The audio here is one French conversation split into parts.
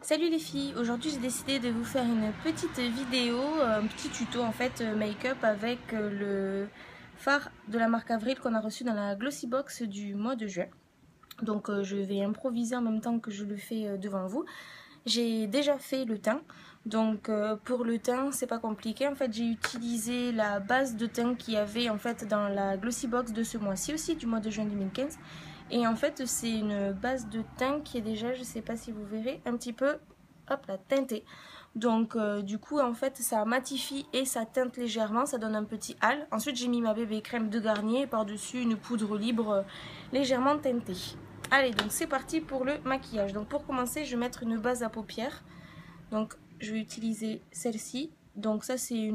Salut les filles, aujourd'hui j'ai décidé de vous faire une petite vidéo, un petit tuto en fait make-up avec le fard de la marque Avril qu'on a reçu dans la Glossy Box du mois de juin. Donc je vais improviser en même temps que je le fais devant vous. J'ai déjà fait le teint, donc pour le teint c'est pas compliqué. En fait j'ai utilisé la base de teint qu'il y avait en fait dans la Glossy Box de ce mois-ci aussi, du mois de juin 2015. Et en fait c'est une base de teint qui est déjà, je sais pas si vous verrez, un petit peu hop là, teintée. Donc du coup en fait ça matifie et ça teinte légèrement, ça donne un petit hâle. Ensuite j'ai mis ma bébé crème de Garnier et par-dessus une poudre libre légèrement teintée. Allez, donc c'est parti pour le maquillage. Donc pour commencer, je vais mettre une base à paupières. Donc je vais utiliser celle-ci. Donc ça c'est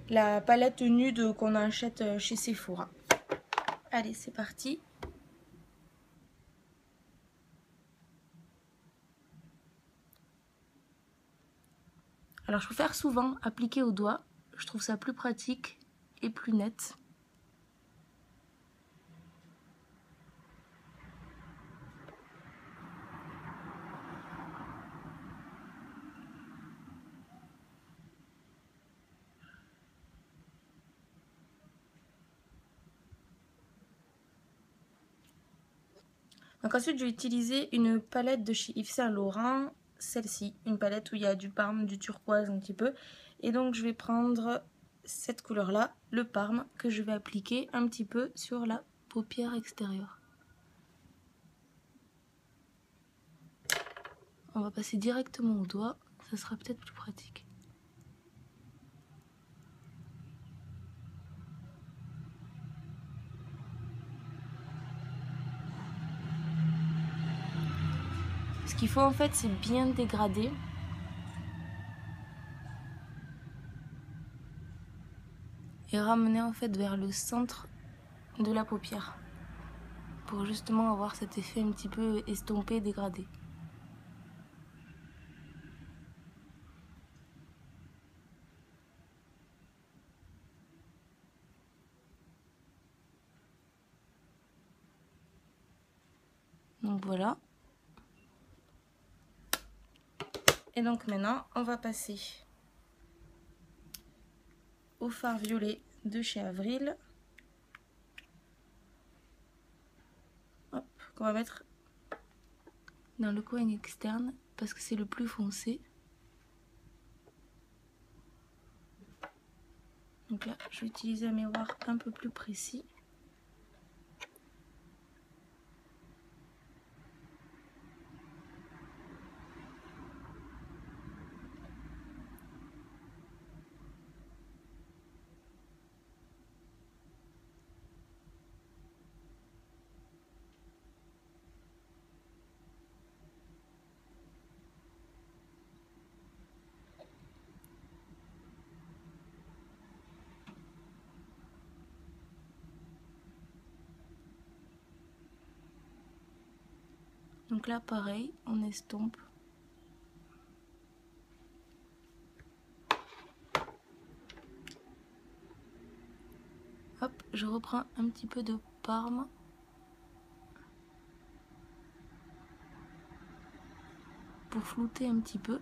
la palette nude qu'on achète chez Sephora. Allez, c'est parti. Alors je préfère souvent appliquer au doigt. Je trouve ça plus pratique et plus net. Donc ensuite je vais utiliser une palette de chez Yves Saint Laurent, celle-ci, une palette où il y a du parme, du turquoise un petit peu. Et donc je vais prendre cette couleur là, le parme, que je vais appliquer un petit peu sur la paupière extérieure. On va passer directement au doigt, ça sera peut-être plus pratique. Ce qu'il faut en fait c'est bien dégrader. Et ramener en fait vers le centre de la paupière. Pour justement avoir cet effet un petit peu estompé, dégradé. Donc voilà. Et donc maintenant on va passer au fard violet de chez Avril. Hop, qu'on va mettre dans le coin externe parce que c'est le plus foncé. Donc là je vais utiliser un miroir un peu plus précis. Donc là pareil, on estompe. Hop, je reprends un petit peu de parme. Pour flouter un petit peu.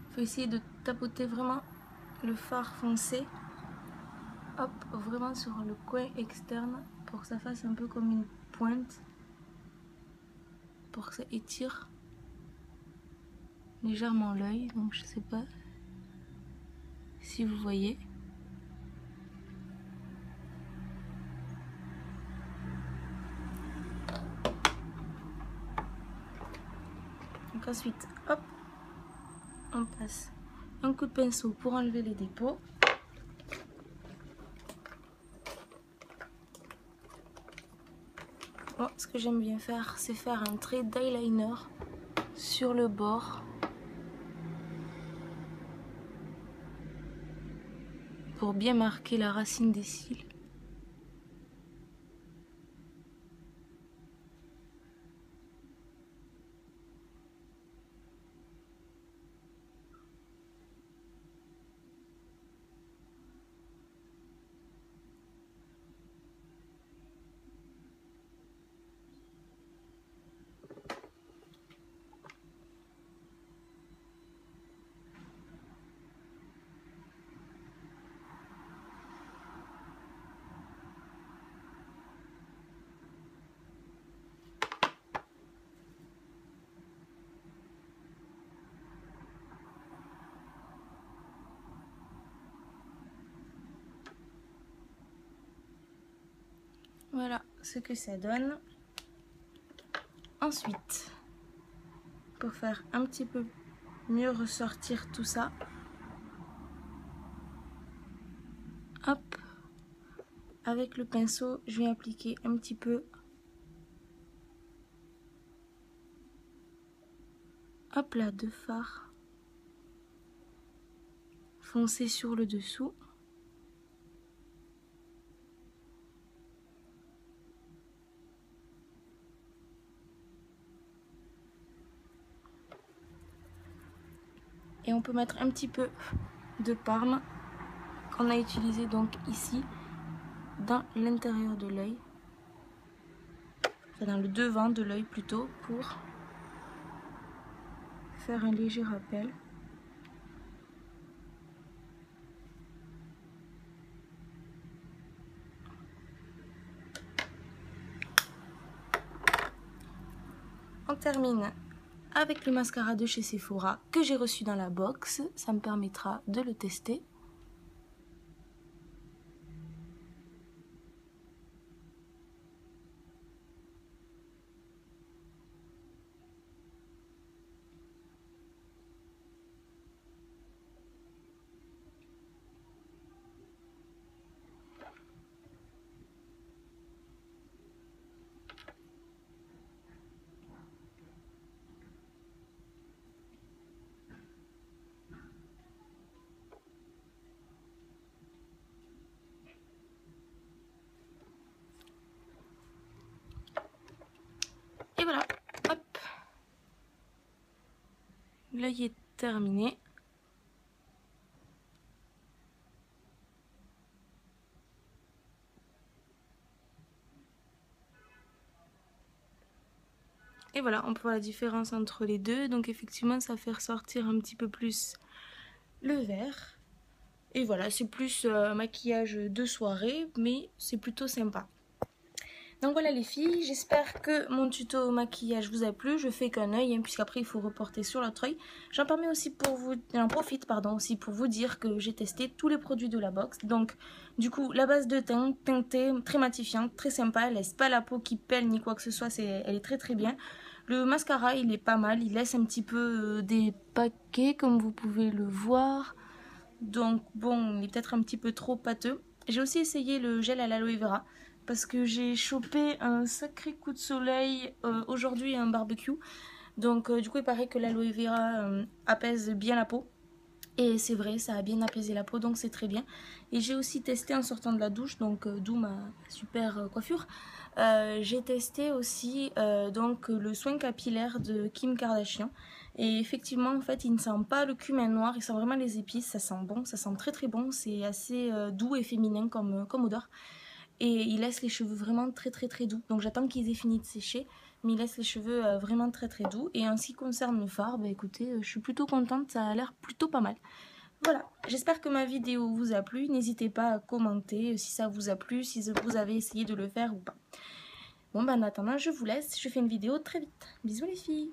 Il faut essayer de tapoter vraiment le fard foncé. Hop, vraiment sur le coin externe pour que ça fasse un peu comme une pointe. Pour que ça étire légèrement l'œil. Donc je sais pas si vous voyez. Donc ensuite, hop, on passe un coup de pinceau pour enlever les dépôts. Moi, ce que j'aime bien faire, c'est faire un trait d'eyeliner sur le bord pour bien marquer la racine des cils. Voilà ce que ça donne. Ensuite, pour faire un petit peu mieux ressortir tout ça, hop, avec le pinceau, je vais appliquer un petit peu, hop là, de fard foncé sur le dessous. Et on peut mettre un petit peu de parme qu'on a utilisé donc ici dans l'intérieur de l'œil, enfin dans le devant de l'œil plutôt, pour faire un léger rappel. On termine avec le mascara de chez Sephora que j'ai reçu dans la box, ça me permettra de le tester. Et voilà, hop, l'œil est terminé. Et voilà, on peut voir la différence entre les deux. Donc effectivement, ça fait ressortir un petit peu plus le vert. Et voilà, c'est plus maquillage de soirée, mais c'est plutôt sympa. Donc voilà les filles, j'espère que mon tuto maquillage vous a plu. Je fais qu'un œil, hein, puisqu'après il faut reporter sur l'autre œil. J'en profite aussi pour vous dire que j'ai testé tous les produits de la box. Donc du coup, la base de teint teintée, très matifiante, très sympa. Elle laisse pas la peau qui pèle ni quoi que ce soit, elle est très très bien. Le mascara, il est pas mal, il laisse un petit peu des paquets comme vous pouvez le voir. Donc bon, il est peut-être un petit peu trop pâteux. J'ai aussi essayé le gel à l'aloe vera parce que j'ai chopé un sacré coup de soleil aujourd'hui à un barbecue. Donc du coup il paraît que l'aloe vera apaise bien la peau. Et c'est vrai, ça a bien apaisé la peau, donc c'est très bien. Et j'ai aussi testé en sortant de la douche, donc d'où ma super coiffure. J'ai testé aussi donc le soin capillaire de Kim Kardashian. Et effectivement, en fait, il ne sent pas le cumin noir, il sent vraiment les épices, ça sent bon, ça sent très très bon. C'est assez doux et féminin comme odeur. Et il laisse les cheveux vraiment très très très doux. Donc j'attends qu'ils aient fini de sécher, mais il laisse les cheveux vraiment très très doux. Et en ce qui concerne le fard, bah écoutez, je suis plutôt contente, ça a l'air plutôt pas mal. Voilà, j'espère que ma vidéo vous a plu. N'hésitez pas à commenter si ça vous a plu, si vous avez essayé de le faire ou pas. Bon, ben en attendant, je vous laisse. Je fais une vidéo très vite. Bisous les filles!